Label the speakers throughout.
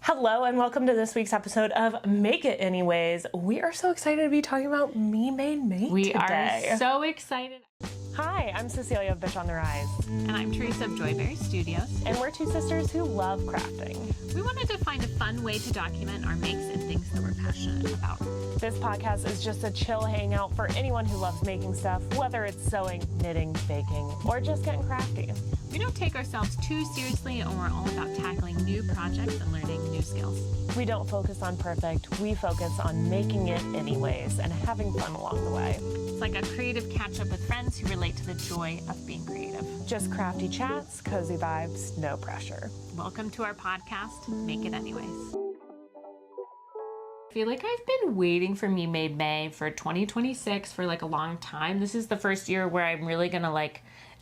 Speaker 1: Hello and welcome to this week's episode of Make It Anyways. We are so excited to be talking about Me Made May today.
Speaker 2: We are so excited.
Speaker 1: Hi, I'm Cecilia of Bitch on the Rise.
Speaker 2: And I'm Teresa of Joyberry Studios.
Speaker 1: And we're two sisters who love crafting.
Speaker 2: We wanted to find a fun way to document our makes and things that we're passionate about.
Speaker 1: This podcast is just a chill hangout for anyone who loves making stuff, whether it's sewing, knitting, baking, or just getting crafty.
Speaker 2: We don't take ourselves too seriously, and we're all about tackling new projects and learning new skills.
Speaker 1: We don't focus on perfect, we focus on making it anyways and having fun along the way.
Speaker 2: It's like a creative catch-up with friends who relate to the joy of being creative.
Speaker 1: Just crafty chats, cozy vibes, no pressure.
Speaker 2: Welcome to our podcast, Make It Anyways. I feel like I've been waiting for Me Made May for 2026 for like a long time. This is the first year where I'm really gonna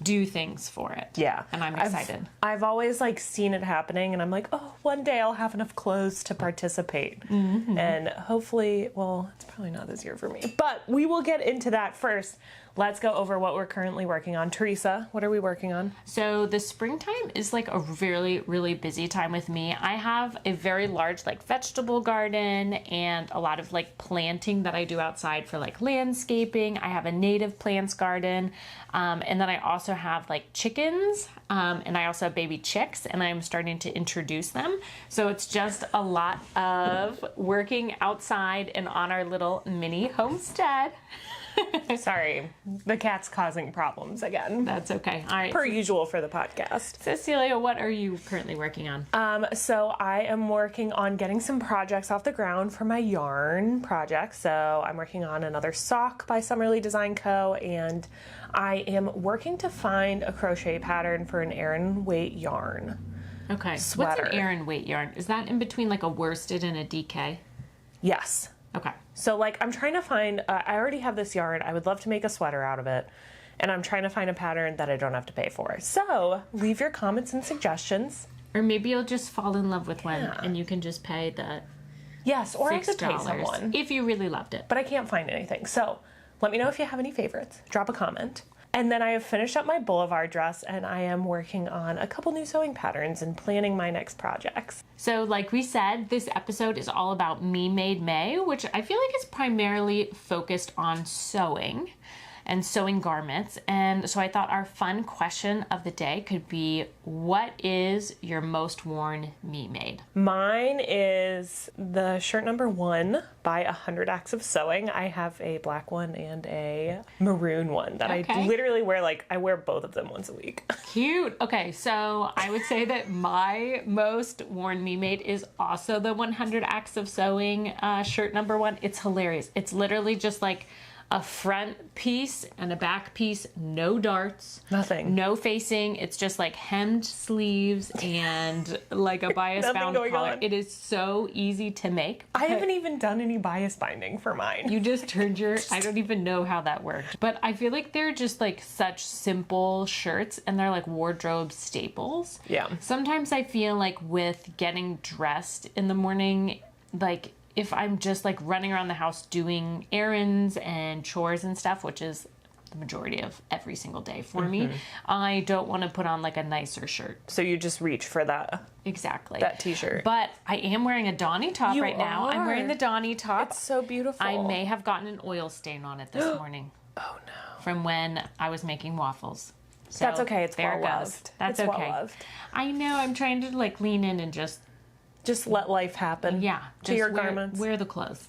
Speaker 2: do things for it.
Speaker 1: Yeah.
Speaker 2: And I'm excited.
Speaker 1: I've always seen it happening and I'm like, oh, one day I'll have enough clothes to participate. Mm-hmm. And hopefully, well, it's probably not this year for me, but we will get into that first. Let's go over what we're currently working on. Teresa, what are we working on?
Speaker 2: So the springtime is like a really, really busy time with me. I have a very large vegetable garden and a lot of planting that I do outside for landscaping. I have a native plants garden. And then I also have chickens and I also have baby chicks and I'm starting to introduce them. So it's just a lot of working outside and on our little mini homestead.
Speaker 1: Sorry, the cat's causing problems again.
Speaker 2: That's okay. All right.
Speaker 1: Per usual for the podcast.
Speaker 2: Cecilia, what are you currently working on?
Speaker 1: So I am working on getting some projects off the ground for my yarn project. So I'm working on another sock by Summerly Design Co. And I am working to find a crochet pattern for an Aran weight yarn.
Speaker 2: Okay.
Speaker 1: Sweater.
Speaker 2: What's an Aran weight yarn? Is that in between a worsted and a DK?
Speaker 1: Yes.
Speaker 2: Okay.
Speaker 1: So I'm trying to find, I already have this yarn. I would love to make a sweater out of it. And I'm trying to find a pattern that I don't have to pay for. So leave your comments and suggestions.
Speaker 2: Or maybe you'll just fall in love with one and you can just pay the
Speaker 1: Yes, or I
Speaker 2: $6
Speaker 1: could pay someone.
Speaker 2: if you really loved it.
Speaker 1: But I can't find anything. So let me know if you have any favorites. Drop a comment. And then I have finished up my boulevard dress and I am working on a couple new sewing patterns and planning my next projects.
Speaker 2: So like we said, this episode is all about Me Made May, which I feel like is primarily focused on sewing and sewing garments. And so I thought our fun question of the day could be, what is your most worn Me Made?
Speaker 1: Mine is the shirt number 1 by 100 Acts of Sewing. I have a black one and a maroon one that I literally wear, I wear both of them once a week.
Speaker 2: Cute. Okay, so I would say that my most worn Me Made is also the 100 Acts of Sewing shirt number 1. It's hilarious. It's literally just a front piece and a back piece, no darts.
Speaker 1: Nothing.
Speaker 2: No facing. It's just hemmed sleeves and a bias bound collar. It is so easy to make.
Speaker 1: I haven't even done any bias binding for mine.
Speaker 2: You just turned I don't even know how that worked. But I feel like they're just such simple shirts and they're wardrobe staples.
Speaker 1: Yeah.
Speaker 2: Sometimes I feel with getting dressed in the morning, if I'm just running around the house doing errands and chores and stuff, which is the majority of every single day for me, I don't want to put on a nicer shirt.
Speaker 1: So you just reach for that.
Speaker 2: Exactly.
Speaker 1: That t-shirt.
Speaker 2: But I am wearing a Donny top
Speaker 1: You
Speaker 2: right now.
Speaker 1: are.
Speaker 2: I'm wearing the Donny top.
Speaker 1: It's so beautiful.
Speaker 2: I may have gotten an oil stain on it this morning.
Speaker 1: Oh no.
Speaker 2: From when I was making waffles. So
Speaker 1: That's okay. It's
Speaker 2: there
Speaker 1: well
Speaker 2: it goes.
Speaker 1: loved.
Speaker 2: That's
Speaker 1: it's
Speaker 2: okay.
Speaker 1: Well loved.
Speaker 2: I know. I'm trying to lean in and just
Speaker 1: let life happen.
Speaker 2: Yeah.
Speaker 1: To your garments.
Speaker 2: Wear the clothes.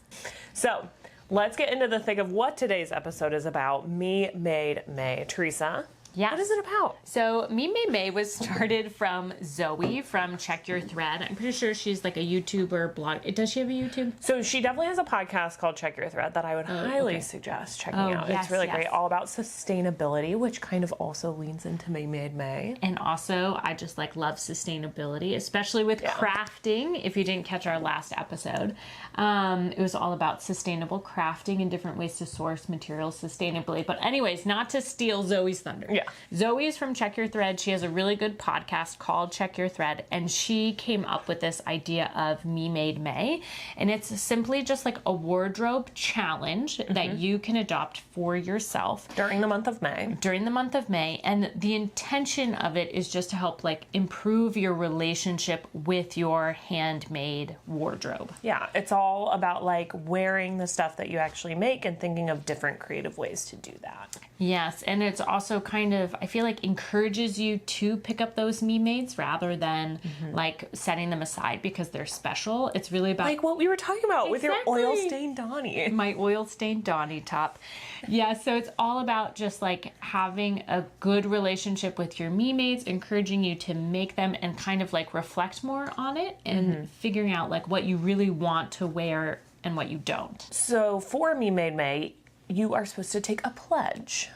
Speaker 1: So let's get into the thick of what today's episode is about. Me Made May. Teresa.
Speaker 2: Yes.
Speaker 1: What is it about?
Speaker 2: So Me Made May was started from Zoe from Check Your Thread. I'm pretty sure she's a YouTuber blog. Does she have a YouTube?
Speaker 1: So she definitely has a podcast called Check Your Thread that I would highly suggest checking out.
Speaker 2: Yes,
Speaker 1: it's really great. All about sustainability, which kind of also leans into Me Made May.
Speaker 2: And also, I just love sustainability, especially with crafting. If you didn't catch our last episode, it was all about sustainable crafting and different ways to source materials sustainably. But anyways, not to steal Zoe's thunder.
Speaker 1: Yeah.
Speaker 2: Zoe's from Check Your Thread. She has a really good podcast called Check Your Thread, and she came up with this idea of Me Made May. And it's simply just like a wardrobe challenge that you can adopt for yourself
Speaker 1: During the month of May.
Speaker 2: during the month of May. And the intention of it is just to help like improve your relationship with your handmade wardrobe.
Speaker 1: Yeah, it's all about like wearing the stuff that you actually make and thinking of different creative ways to do that.
Speaker 2: Yes, and it's also kind of, I feel like, encourages you to pick up those Me Mades rather than like setting them aside because they're special. It's really about
Speaker 1: Like what we were talking about with your
Speaker 2: Exactly.
Speaker 1: oil stained Donnie.
Speaker 2: my oil stained Donnie top. Yeah, so it's all about just like having a good relationship with your Me Mades, encouraging you to make them and kind of like reflect more on it and figuring out like what you really want to wear and what you don't.
Speaker 1: So for Me Made May, you are supposed to take a pledge.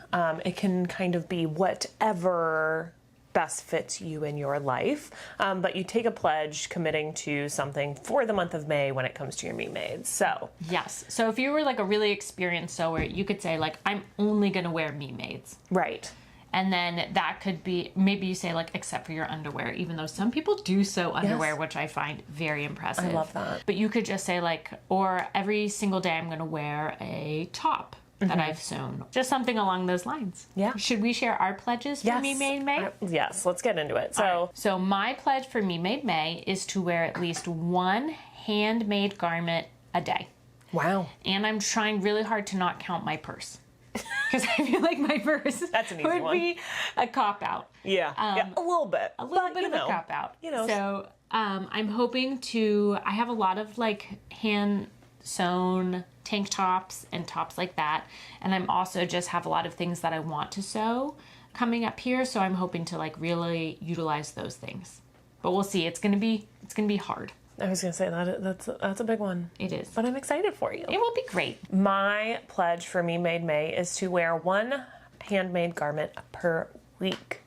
Speaker 1: It can kind of be whatever best fits you in your life, but you take a pledge committing to something for the month of May when it comes to your Me Mades. So
Speaker 2: Yes. So if you were like a really experienced sewer, you could say like, I'm only going to wear Me Mades.
Speaker 1: right.
Speaker 2: And then that could be, maybe you say like, except for your underwear, even though some people do sew underwear, which I find very impressive.
Speaker 1: I love that.
Speaker 2: But you could just say like, or every single day I'm going to wear a top that I've sewn. Just something along those lines.
Speaker 1: Yeah.
Speaker 2: Should we share our pledges for Me Made May?
Speaker 1: Yes, let's get into it. So
Speaker 2: All right. So my pledge for Me Made May is to wear at least one handmade garment a day.
Speaker 1: wow.
Speaker 2: And I'm trying really hard to not count my purse. Because I feel like my purse
Speaker 1: That's an easy
Speaker 2: would
Speaker 1: one.
Speaker 2: be a cop out.
Speaker 1: Yeah. Yeah, a little bit.
Speaker 2: A little
Speaker 1: but,
Speaker 2: bit
Speaker 1: you
Speaker 2: of
Speaker 1: know,
Speaker 2: a cop out.
Speaker 1: You know,
Speaker 2: So I'm hoping to, I have a lot of like hand sewn tank tops and tops like that. And I'm also just have a lot of things that I want to sew coming up here. So I'm hoping to like really utilize those things. But we'll see. It's gonna be hard.
Speaker 1: I was gonna say that's a big one.
Speaker 2: It is.
Speaker 1: But I'm excited for you.
Speaker 2: It will be great.
Speaker 1: My pledge for Me Made May is to wear one handmade garment per week.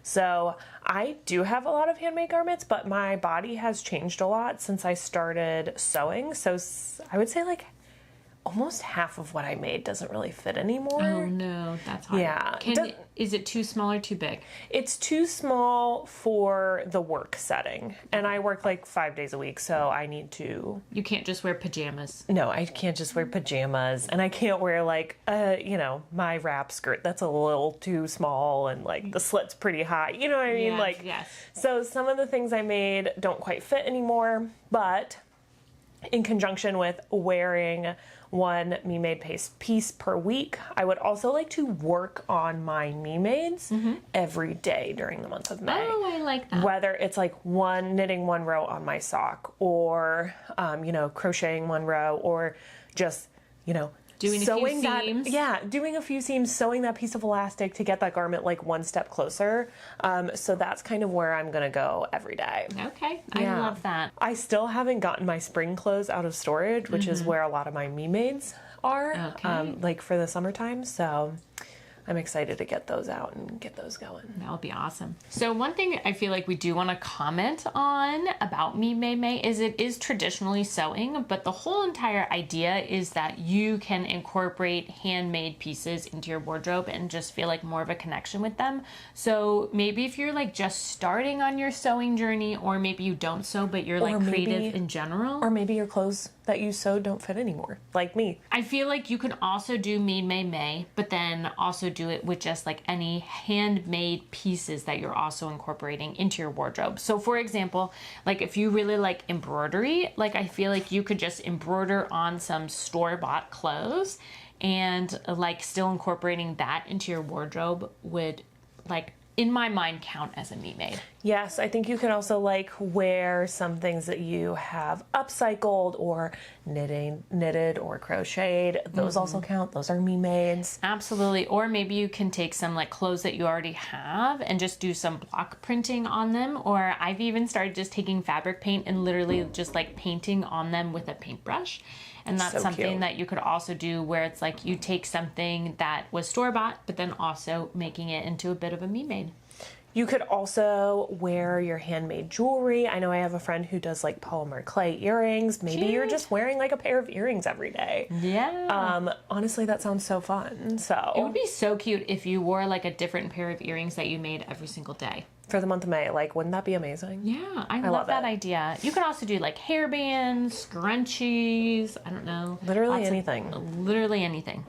Speaker 1: So I do have a lot of handmade garments, but my body has changed a lot since I started sewing. So I would say like almost half of what I made doesn't really fit anymore.
Speaker 2: Oh no, that's hard.
Speaker 1: Yeah.
Speaker 2: Is it too small or too big?
Speaker 1: It's too small for the work setting. And I work like 5 days a week, so I need to...
Speaker 2: You can't just wear pajamas.
Speaker 1: No, I can't just wear pajamas. And I can't wear like, my wrap skirt. That's a little too small and like the slit's pretty high. You know what I mean?
Speaker 2: Yes,
Speaker 1: like,
Speaker 2: yes.
Speaker 1: So some of the things I made don't quite fit anymore, but in conjunction with wearing one Me Made piece per week, I would also like to work on my Me Mades every day during the month of May.
Speaker 2: Oh, I like that.
Speaker 1: Whether it's like knitting one row on my sock or, crocheting one row or just,
Speaker 2: Doing a few
Speaker 1: sewing that,
Speaker 2: seams.
Speaker 1: yeah, doing a few seams, sewing that piece of elastic to get that garment like one step closer. So that's kind of where I'm gonna go every day.
Speaker 2: Okay,
Speaker 1: Yeah.
Speaker 2: I love that.
Speaker 1: I still haven't gotten my spring clothes out of storage, which is where a lot of my Me Mades are,
Speaker 2: Okay.
Speaker 1: like for the summertime. So I'm excited to get those out and get those going.
Speaker 2: That would be awesome. So one thing I feel like we do want to comment on about Me Made May is it is traditionally sewing, but the whole entire idea is that you can incorporate handmade pieces into your wardrobe and just feel like more of a connection with them. So maybe if you're like just starting on your sewing journey, or maybe you don't sew, but you're like
Speaker 1: Or maybe-
Speaker 2: creative in general.
Speaker 1: Or maybe your clothes that you sewed don't fit anymore, like me.
Speaker 2: I feel like you can also do Me Made May, but then also do it with just like any handmade pieces that you're also incorporating into your wardrobe. So for example, like if you really like embroidery, like I feel like you could just embroider on some store-bought clothes, and like still incorporating that into your wardrobe would, like, in my mind, count as a Me Made.
Speaker 1: Yes, I think you can also like wear some things that you have upcycled or knitted or crocheted. Those also count. Those are Me Mades.
Speaker 2: Absolutely. Or maybe you can take some like clothes that you already have and just do some block printing on them. Or I've even started just taking fabric paint and literally just like painting on them with a paintbrush. And that's
Speaker 1: So
Speaker 2: something
Speaker 1: cute.
Speaker 2: that you could also do where it's like you take something that was store-bought, but then also making it into a bit of a Me Made.
Speaker 1: You could also wear your handmade jewelry. I know I have a friend who does like polymer clay earrings. Maybe you're
Speaker 2: Cute.
Speaker 1: just wearing like a pair of earrings every day.
Speaker 2: Yeah.
Speaker 1: Honestly, that sounds so fun.
Speaker 2: It
Speaker 1: So
Speaker 2: would be so cute if you wore like a different pair of earrings that you made every single day.
Speaker 1: for the month of May, like, wouldn't that be amazing?
Speaker 2: Yeah, I
Speaker 1: love
Speaker 2: love that
Speaker 1: it.
Speaker 2: idea. You could also do like hairbands, scrunchies, I don't know.
Speaker 1: Literally
Speaker 2: Lots of-
Speaker 1: anything.
Speaker 2: literally anything.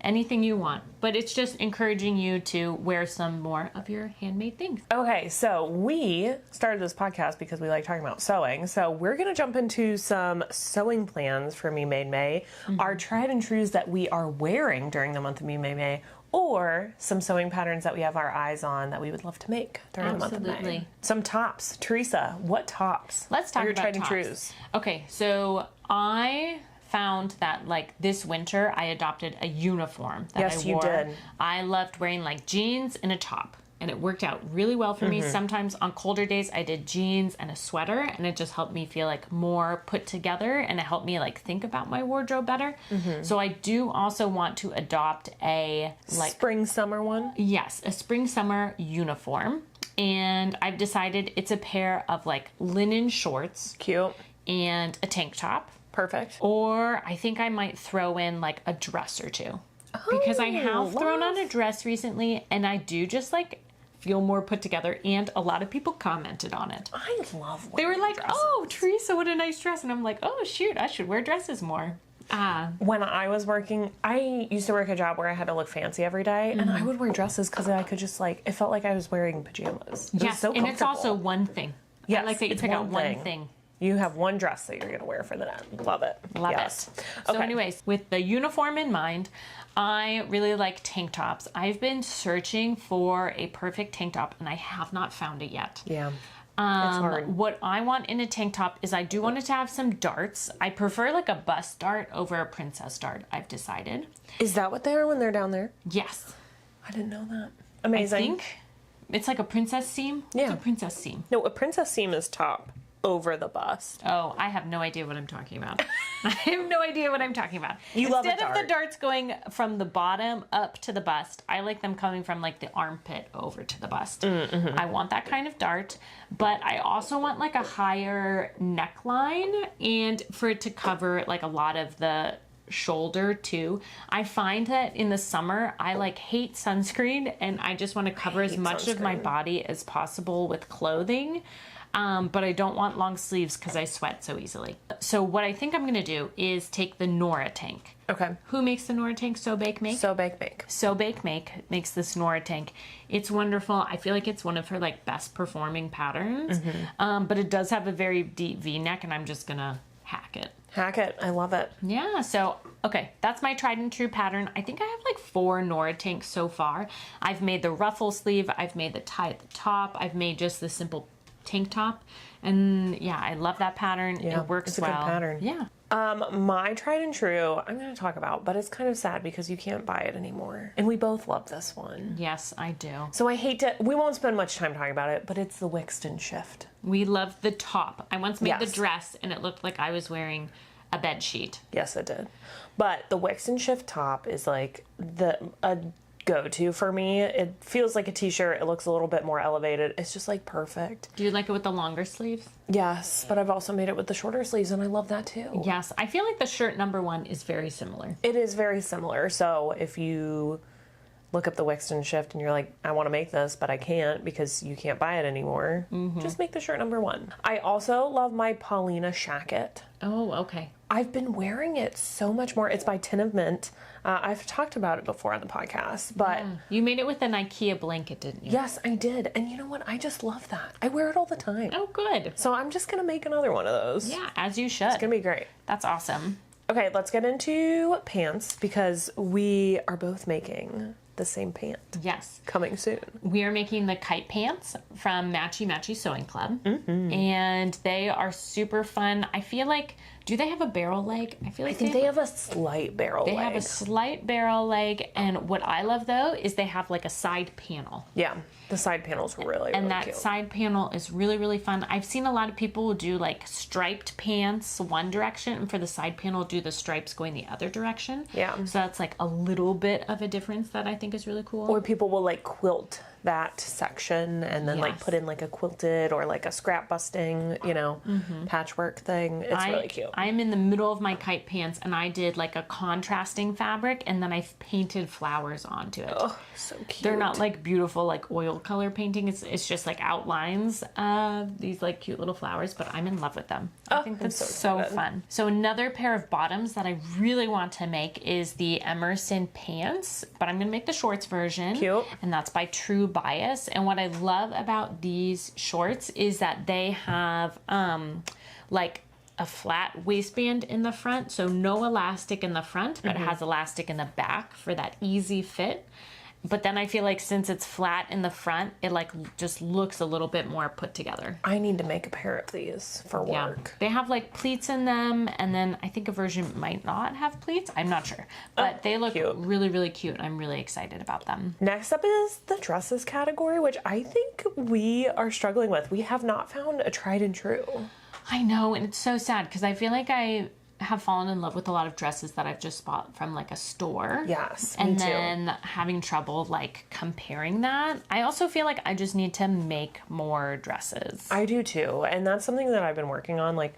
Speaker 2: Anything you want. But it's just encouraging you to wear some more of your handmade things.
Speaker 1: Okay, so we started this podcast because we like talking about sewing. So we're going to jump into some sewing plans for Me Made May, our tried and trues that we are wearing during the month of Me Made May, or some sewing patterns that we have our eyes on that we would love to make during the month of May.
Speaker 2: Absolutely.
Speaker 1: Some tops. Teresa, what tops?
Speaker 2: Let's talk
Speaker 1: are your
Speaker 2: about
Speaker 1: tried and
Speaker 2: tops.
Speaker 1: trues?
Speaker 2: Okay, so I found that like this winter I adopted a uniform that
Speaker 1: Yes,
Speaker 2: I
Speaker 1: you
Speaker 2: wore.
Speaker 1: did.
Speaker 2: I loved wearing like jeans and a top. And it worked out really well for me. Sometimes on colder days I did jeans and a sweater, and it just helped me feel like more put together, and it helped me like think about my wardrobe better. So I do also want to adopt a like
Speaker 1: Spring, summer one?
Speaker 2: yes, a spring summer uniform. And I've decided it's a pair of like linen shorts
Speaker 1: Cute.
Speaker 2: and a tank top.
Speaker 1: Perfect.
Speaker 2: Or I think I might throw in like a dress or two. Because I have thrown on a dress recently, and I do just like feel more put together, and a lot of people commented on it.
Speaker 1: I love
Speaker 2: They were
Speaker 1: wearing
Speaker 2: like,
Speaker 1: dresses.
Speaker 2: "Oh, Teresa, what a nice dress." And I'm like, "Oh, shoot, I should wear dresses more."
Speaker 1: When I was working, I used to work a job where I had to look fancy every day, and I would wear dresses because I could just like, it felt like I was wearing pajamas. It was
Speaker 2: Yes,
Speaker 1: so
Speaker 2: and it's also
Speaker 1: comfortable.
Speaker 2: one thing.
Speaker 1: Yes,
Speaker 2: I like that you
Speaker 1: it's
Speaker 2: pick out
Speaker 1: one
Speaker 2: one
Speaker 1: thing.
Speaker 2: thing.
Speaker 1: You have one dress that you're going to wear for the night. Love it.
Speaker 2: Love
Speaker 1: Yes.
Speaker 2: it. So
Speaker 1: Okay.
Speaker 2: anyways, with the uniform in mind, I really like tank tops. I've been searching for a perfect tank top, and I have not found it yet.
Speaker 1: Yeah. It's hard.
Speaker 2: What I want in a tank top is I do want it to have some darts. I prefer like a bust dart over a princess dart, I've decided.
Speaker 1: Is that what they are when they're down there?
Speaker 2: Yes.
Speaker 1: I didn't know that.
Speaker 2: I
Speaker 1: Amazing.
Speaker 2: think it's like a princess seam.
Speaker 1: Yeah.
Speaker 2: It's a princess seam.
Speaker 1: No, a princess seam is top over the bust.
Speaker 2: Oh, I have no idea what I'm talking about. I have no idea what I'm talking about.
Speaker 1: You love a
Speaker 2: Instead of the
Speaker 1: dart.
Speaker 2: darts going from the bottom up to the bust, I like them coming from like the armpit over to the bust. I want that kind of dart, but I also want like a higher neckline and for it to cover like a lot of the shoulder too. I find that in the summer I like hate sunscreen, and I just want to cover as
Speaker 1: hate
Speaker 2: much of my
Speaker 1: sunscreen.
Speaker 2: body as possible with clothing. But I don't want long sleeves because I sweat so easily. So what I think I'm going to do is take the Nora tank.
Speaker 1: Okay.
Speaker 2: Who makes the Nora tank? So Bake Make?
Speaker 1: So bake make.
Speaker 2: So Bake Make makes this Nora tank. It's wonderful. I feel like it's one of her like best performing patterns. But it does have a very deep V-neck, and I'm just going to hack it.
Speaker 1: Hack it. I love it.
Speaker 2: Yeah, so, okay, that's my tried and true pattern. I think I have like 4 Nora tanks so far. I've made the ruffle sleeve, I've made the tie at the top, I've made just the simple tank top. And yeah, I love that pattern.
Speaker 1: Yeah,
Speaker 2: it works
Speaker 1: it's a good
Speaker 2: well.
Speaker 1: pattern.
Speaker 2: Yeah.
Speaker 1: My tried and true, I'm going to talk about, but it's kind of sad because you can't buy it anymore. And we both love this one.
Speaker 2: Yes, I do.
Speaker 1: So I hate to, we won't spend much time talking about it, but it's the Wixton shift.
Speaker 2: We love the top. I once made the
Speaker 1: Yes.
Speaker 2: dress, and it looked like I was wearing a bed sheet.
Speaker 1: Yes, it did. But the Wixton shift top is like a go-to for me. It feels like a t-shirt. It looks a little bit more elevated. It's just like perfect.
Speaker 2: Do you like it with the longer sleeves?
Speaker 1: Yes, but I've also made it with the shorter sleeves, and I love that too.
Speaker 2: Yes, I feel like the shirt number 1 is very similar.
Speaker 1: It is very similar. So if you look up the Wixton shift and you're like, I want to make this, but I can't because you can't buy it anymore, just make the shirt number 1. I also love my Paulina shacket.
Speaker 2: Oh, okay.
Speaker 1: I've been wearing it so much more. It's by Tin of Mint. I've talked about it before on the podcast, but
Speaker 2: You made it with an IKEA blanket, didn't you?
Speaker 1: yes, I did. And you know what? I just love that. I wear it all the time.
Speaker 2: Oh, good.
Speaker 1: So I'm just going to make another one of those.
Speaker 2: Yeah, as you should.
Speaker 1: It's going to be great.
Speaker 2: That's awesome.
Speaker 1: Okay, let's get into pants because we are both making the same pant
Speaker 2: Yes.
Speaker 1: coming soon.
Speaker 2: We are making the kite pants from Matchy Matchy Sewing Club. And they are super fun. I feel like, do they have a barrel leg? I feel like
Speaker 1: I think they have a slight barrel
Speaker 2: they
Speaker 1: leg.
Speaker 2: have a slight barrel leg. And what I love though is they have like a side panel.
Speaker 1: Yeah, the side panel's really,
Speaker 2: And
Speaker 1: really
Speaker 2: that
Speaker 1: cute.
Speaker 2: side panel is really, really fun. I've seen a lot of people do like striped pants one direction, and for the side panel do the stripes going the other direction.
Speaker 1: Yeah.
Speaker 2: So that's like a little bit of a difference that I think is really cool.
Speaker 1: Or people will like quilt that section and then like
Speaker 2: Yes.
Speaker 1: put in like a quilted or like a scrap busting, patchwork thing. It's really cute.
Speaker 2: I'm in the middle of my kite pants and I did like a contrasting fabric and then I painted flowers onto it.
Speaker 1: Oh, so cute.
Speaker 2: They're not like beautiful like oil color painting. It's just like outlines of these like cute little flowers, but I'm in love with them. I think
Speaker 1: I'm
Speaker 2: that's
Speaker 1: so
Speaker 2: so
Speaker 1: excited.
Speaker 2: fun. So another pair of bottoms that I really want to make is the Emerson pants, but I'm gonna make the shorts version.
Speaker 1: Cute.
Speaker 2: And that's by True Bias. And what I love about these shorts is that they have like a flat waistband in the front, so no elastic in the front, but it has elastic in the back for that easy fit. But then I feel like since it's flat in the front, it like just looks a little bit more put together.
Speaker 1: I need to make a pair of these for
Speaker 2: Yeah.
Speaker 1: work.
Speaker 2: They have like pleats in them, and then I think a version might not have pleats. I'm not sure. But they look
Speaker 1: cute.
Speaker 2: really, really cute. I'm really excited about them.
Speaker 1: Next up is the dresses category, which I think we are struggling with. We have not found a tried and true.
Speaker 2: I know, and it's so sad because I feel like I have fallen in love with a lot of dresses that I've just bought from like a store.
Speaker 1: Yes, me
Speaker 2: And
Speaker 1: too.
Speaker 2: then having trouble like comparing that. I also feel like I just need to make more dresses.
Speaker 1: I do too. And that's something that I've been working on, like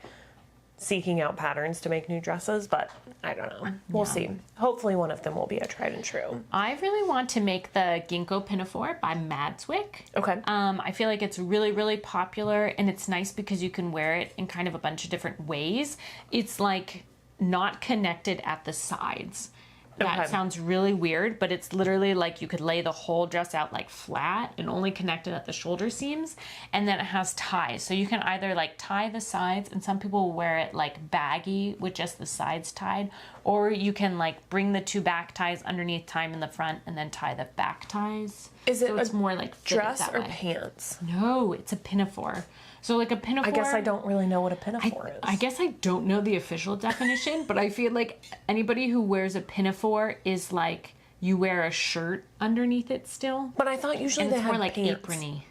Speaker 1: seeking out patterns to make new dresses, but I don't know. We'll see. Hopefully one of them will be a tried and true.
Speaker 2: I really want to make the Ginkgo Pinafore by Madswick.
Speaker 1: Okay.
Speaker 2: I feel like it's really, really popular and it's nice because you can wear it in kind of a bunch of different ways. It's like not connected at the sides. That
Speaker 1: Okay.
Speaker 2: sounds really weird, but it's literally like you could lay the whole dress out like flat and only connect it at the shoulder seams. And then it has ties. So you can either like tie the sides, and some people wear it like baggy with just the sides tied, or you can like bring the two back ties underneath, tie 'em in the front, and then tie the back ties.
Speaker 1: Is it
Speaker 2: so it's
Speaker 1: a
Speaker 2: more like fitted
Speaker 1: Dress
Speaker 2: that
Speaker 1: or
Speaker 2: way.
Speaker 1: pants?
Speaker 2: No, it's a pinafore. So like a pinafore.
Speaker 1: I guess I don't really know what a pinafore is.
Speaker 2: I guess I don't know the official definition, but I feel like anybody who wears a pinafore is like you wear a shirt underneath it still.
Speaker 1: But I thought usually
Speaker 2: And
Speaker 1: they
Speaker 2: it's
Speaker 1: had
Speaker 2: more like
Speaker 1: pants.
Speaker 2: aprony.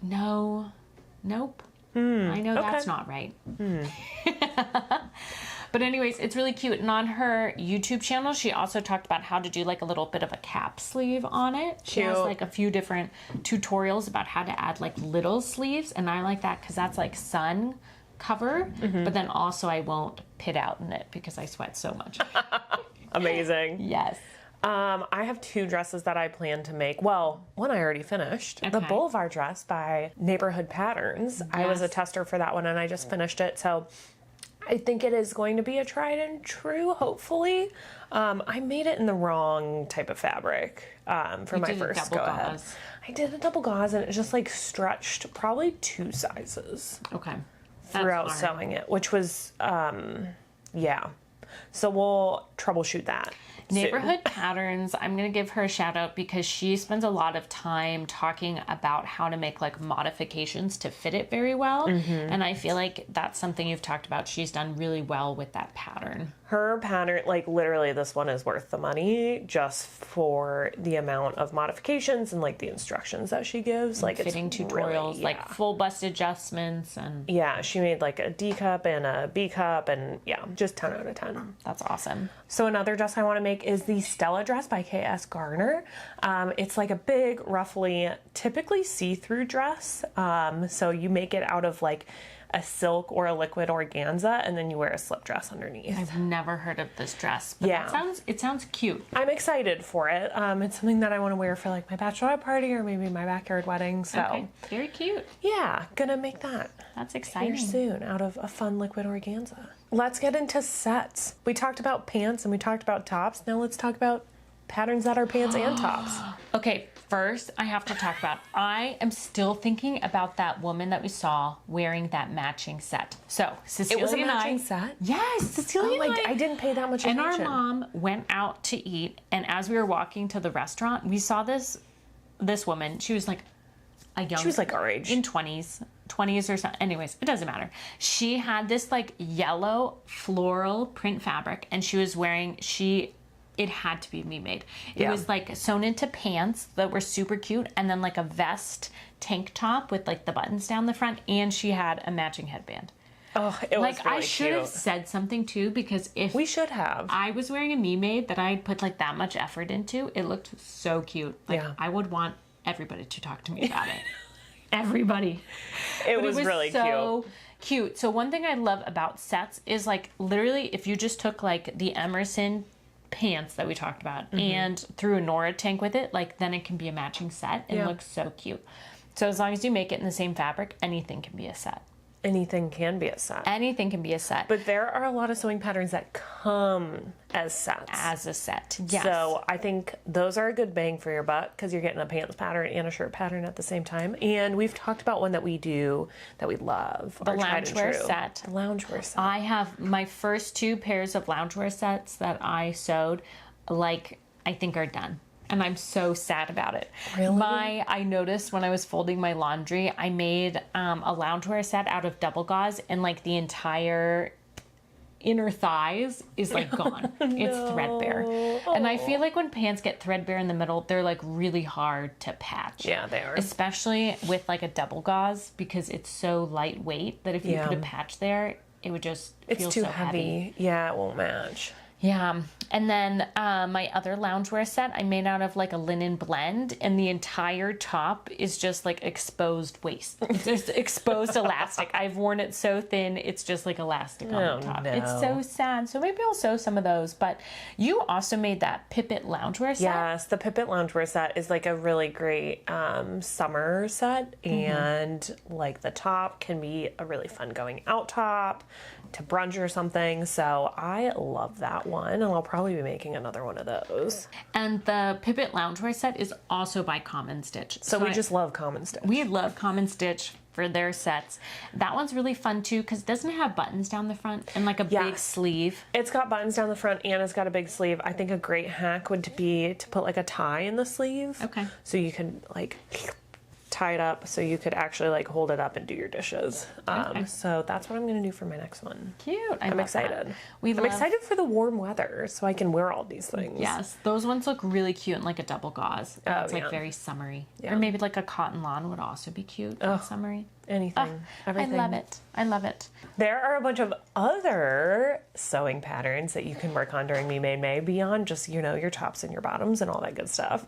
Speaker 2: No. Nope. I know that's
Speaker 1: okay.
Speaker 2: not right. But anyways, it's really cute. And on her YouTube channel, she also talked about how to do like a little bit of a cap sleeve on it. She has
Speaker 1: Cute.
Speaker 2: like a few different tutorials about how to add like little sleeves. And I like that because that's like sun cover. But then also I won't pit out in it because I sweat so much.
Speaker 1: Amazing.
Speaker 2: Yes.
Speaker 1: I have two dresses that I plan to make. Well, one I already finished. The
Speaker 2: Okay.
Speaker 1: Boulevard dress by Neighborhood Patterns. I was a
Speaker 2: Yes.
Speaker 1: tester for that one and I just finished it. So I think it is going to be a tried and true, hopefully. I made it in the wrong type of fabric for my
Speaker 2: did a
Speaker 1: first
Speaker 2: double
Speaker 1: go ahead.
Speaker 2: gauze.
Speaker 1: I did a double gauze and it just like stretched probably 2 sizes
Speaker 2: Okay.
Speaker 1: throughout
Speaker 2: That's hard.
Speaker 1: sewing it, which was, yeah. So we'll troubleshoot that. soon.
Speaker 2: Neighborhood Patterns, I'm going to give her a shout out because she spends a lot of time talking about how to make like modifications to fit it very well. And I feel like that's something you've talked about. She's done really well with that pattern.
Speaker 1: Her pattern, like literally this one is worth the money just for the amount of modifications and like the instructions that she gives. Like
Speaker 2: Fitting
Speaker 1: it's
Speaker 2: tutorials,
Speaker 1: really,
Speaker 2: like
Speaker 1: yeah.
Speaker 2: full bust adjustments, and
Speaker 1: Yeah, she made like a D cup and a B cup and yeah, just 10 out of 10.
Speaker 2: that's awesome.
Speaker 1: So another dress I want to make is the Stella dress by K.S. Garner. It's like a big, roughly, typically see-through dress. So you make it out of like a silk or a liquid organza, and then you wear a slip dress underneath.
Speaker 2: I've never heard of this dress, but
Speaker 1: Yeah.
Speaker 2: it sounds cute.
Speaker 1: I'm excited for it. It's something that I want to wear for like my bachelorette party or maybe my backyard wedding. So
Speaker 2: Okay, very cute.
Speaker 1: yeah, gonna make that
Speaker 2: That's
Speaker 1: here
Speaker 2: exciting.
Speaker 1: soon out of a fun liquid organza. Let's get into sets. We talked about pants and we talked about tops. Now let's talk about patterns that are pants and tops.
Speaker 2: Okay, first I have to talk about, I am still thinking about that woman that we saw wearing that matching set. So Cecilia
Speaker 1: It was a
Speaker 2: and
Speaker 1: matching
Speaker 2: I,
Speaker 1: set?
Speaker 2: yes, Cecilia
Speaker 1: Oh,
Speaker 2: and
Speaker 1: I didn't pay that much
Speaker 2: and
Speaker 1: attention.
Speaker 2: our mom went out to eat, and as we were walking to the restaurant, we saw this woman. She was like a young,
Speaker 1: She was like our age.
Speaker 2: in 20s or something. Anyways, it doesn't matter. She had this like yellow floral print fabric, and she was wearing, it had to be me made. It
Speaker 1: Yeah.
Speaker 2: was like sewn into pants that were super cute, and then like a vest tank top with like the buttons down the front, and she had a matching headband.
Speaker 1: Oh, it was
Speaker 2: Like
Speaker 1: really
Speaker 2: I should have
Speaker 1: cute.
Speaker 2: said something too, because if
Speaker 1: We should have.
Speaker 2: I was wearing a me made that I put like that much effort into, it looked so cute. Like
Speaker 1: Yeah.
Speaker 2: I would want everybody to talk to me about it. Everybody.
Speaker 1: It was really
Speaker 2: so cute. So one thing I love about sets is like literally if you just took like the Emerson pants that we talked about and threw a Nora tank with it, like then it can be a matching set and looks so cute. So as long as you make it in the same fabric, anything can be a set.
Speaker 1: Anything can be a set.
Speaker 2: Anything can be a set.
Speaker 1: But there are a lot of sewing patterns that come as sets.
Speaker 2: As a set, yes.
Speaker 1: So I think those are a good bang for your buck because you're getting a pants pattern and a shirt pattern at the same time. And we've talked about one that we do that we love.
Speaker 2: The loungewear set.
Speaker 1: The loungewear set.
Speaker 2: I have my first 2 pairs of loungewear sets that I sewed, like, I think are done. And I'm so sad about it.
Speaker 1: Really?
Speaker 2: I noticed when I was folding my laundry, I made a loungewear set out of double gauze, and like the entire inner thighs is like gone. It's threadbare. And I feel like when pants get threadbare in the middle, they're like really hard to patch.
Speaker 1: Yeah, they are.
Speaker 2: Especially with like a double gauze because it's so lightweight that if you put a patch there, it would just feel
Speaker 1: It's too
Speaker 2: so heavy.
Speaker 1: Yeah, it won't match.
Speaker 2: Yeah. And then my other loungewear set I made out of like a linen blend, and the entire top is just like exposed waist. It's just exposed elastic. I've worn it so thin, it's just like elastic on the top.
Speaker 1: no.
Speaker 2: It's so sad. So maybe I'll sew some of those. But you also made that Pipit loungewear set.
Speaker 1: Yes, the Pipit loungewear set is like a really great summer set, and like the top can be a really fun going out top to brunch or something. So I love that one, and I'll probably be making another one of those.
Speaker 2: And the Pipit loungewear set is also by Common Stitch.
Speaker 1: So we just love Common Stitch.
Speaker 2: We love Common Stitch for their sets. That one's really fun too because it doesn't have buttons down the front and like a big sleeve.
Speaker 1: It's got buttons down the front and it's got a big sleeve. I think a great hack would be to put like a tie in the sleeve.
Speaker 2: Okay.
Speaker 1: So you can like tie it up so you could actually like hold it up and do your dishes.
Speaker 2: Okay.
Speaker 1: So that's what I'm going to do for my next one.
Speaker 2: Cute.
Speaker 1: I'm
Speaker 2: love
Speaker 1: excited.
Speaker 2: that.
Speaker 1: I'm excited for the warm weather so I can wear all these things.
Speaker 2: Yes, those ones look really cute in like a double gauze.
Speaker 1: Oh,
Speaker 2: It's like
Speaker 1: yeah.
Speaker 2: very summery.
Speaker 1: Yeah.
Speaker 2: Or maybe like a cotton lawn would also be cute and summery.
Speaker 1: Anything. Everything.
Speaker 2: I love it. I love it.
Speaker 1: There are a bunch of other sewing patterns that you can work on during Me Made May beyond just, you know, your tops and your bottoms and all that good stuff.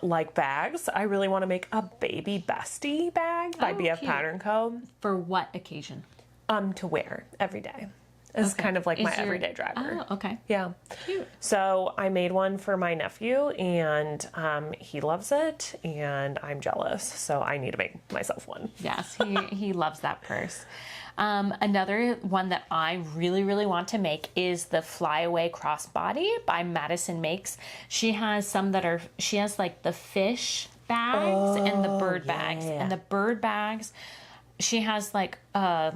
Speaker 1: Like bags. I really want to make a baby bestie bag by BF
Speaker 2: cute.
Speaker 1: Pattern Co.
Speaker 2: For what occasion?
Speaker 1: To wear every day. It's kind of like
Speaker 2: Is
Speaker 1: my
Speaker 2: your-
Speaker 1: everyday driver.
Speaker 2: Oh, okay.
Speaker 1: Yeah.
Speaker 2: Cute.
Speaker 1: So I made one for my nephew, and he loves it, and I'm jealous. So I need to make myself one.
Speaker 2: Yes, he loves that purse. Another one that I really, really want to make is the Flyaway Crossbody by Madison Makes. She has some that are, she has like the fish bags and the bird bags.
Speaker 1: yeah.
Speaker 2: And the bird bags, she has like a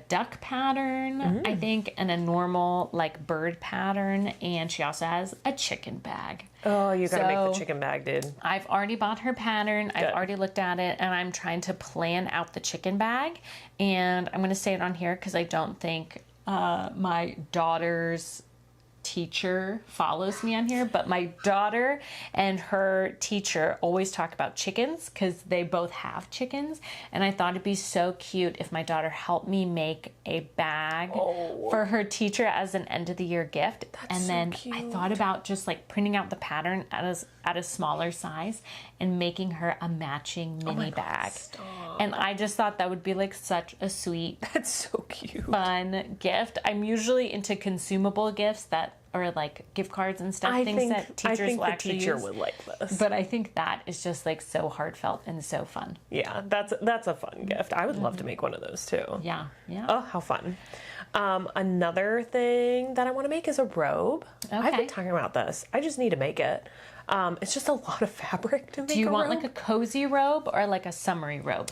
Speaker 2: duck pattern, I think, and a normal like bird pattern. And she also has a chicken bag.
Speaker 1: Oh, you gotta make
Speaker 2: So-
Speaker 1: the chicken bag, dude.
Speaker 2: I've already bought her pattern. I've
Speaker 1: Good.
Speaker 2: already looked at it, and I'm trying to plan out the chicken bag. And I'm going to say it on here because I don't think my daughter's teacher follows me on here, but my daughter and her teacher always talk about chickens because they both have chickens, and I thought it'd be so cute if my daughter helped me make a bag for her teacher as an end of the year gift. And
Speaker 1: so
Speaker 2: then I
Speaker 1: cute.
Speaker 2: thought about just like printing out the pattern at a smaller size and making her a matching mini bag. And I just thought that would be like such a sweet,
Speaker 1: That's so cute.
Speaker 2: fun gift. I'm usually into consumable gifts that are like gift cards and stuff, things that teachers will
Speaker 1: the
Speaker 2: actually
Speaker 1: teacher
Speaker 2: use.
Speaker 1: would like this.
Speaker 2: But I think that is just like so heartfelt and so fun.
Speaker 1: Yeah, that's a fun gift. I would love to make one of those too.
Speaker 2: Yeah, yeah.
Speaker 1: Oh, how fun. Another thing that I want to make is a robe. I've
Speaker 2: Okay.
Speaker 1: been talking about this. I just need to make it. It's just a lot of fabric to make
Speaker 2: Do you
Speaker 1: a
Speaker 2: want
Speaker 1: robe.
Speaker 2: like a cozy robe or like a summery robe?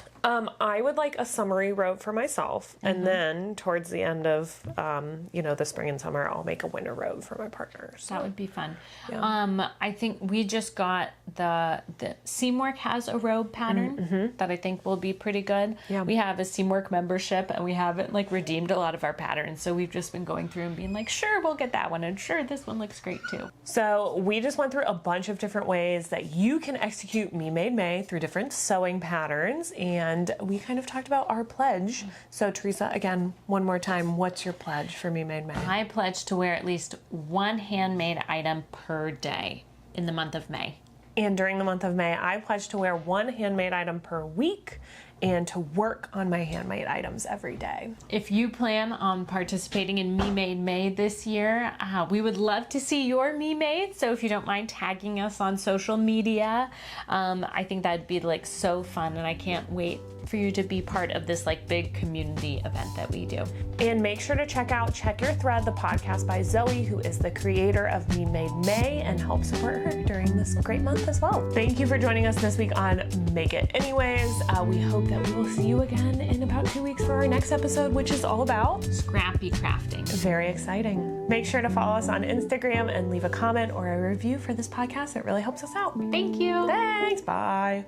Speaker 1: I would like a summery robe for myself, and then towards the end of, the spring and summer, I'll make a winter robe for my partner. So.
Speaker 2: That would be fun. I think we just got the Seamwork has a robe pattern that I think will be pretty good.
Speaker 1: Yeah.
Speaker 2: We have a Seamwork membership and we haven't like redeemed a lot of our patterns. So we've just been going through and being like, sure, we'll get that one. And sure, this one looks great too.
Speaker 1: So we just went through a bunch of different ways that you can execute Me Made May through different sewing patterns, and we kind of talked about our pledge. So Teresa, again, one more time, what's your pledge for Me Made May?
Speaker 2: I pledge to wear at least one handmade item per day in the month of May.
Speaker 1: And during the month of May, I pledge to wear one handmade item per week and to work on my handmade items every day.
Speaker 2: If you plan on participating in Me Made May this year, we would love to see your Me Made. So if you don't mind tagging us on social media, I think that'd be like so fun, and I can't wait for you to be part of this like big community event that we do.
Speaker 1: And make sure to check out Check Your Thread, the podcast by Zoe, who is the creator of Me Made May, and help support her during this great month as well. Thank you for joining us this week on Make It Anyways. We hope that we will see you again in about 2 weeks for our next episode, which is all about
Speaker 2: Scrappy crafting.
Speaker 1: very exciting. Make sure to follow us on Instagram and leave a comment or a review for this podcast. It really helps us out.
Speaker 2: Thank you.
Speaker 1: Thanks. Bye.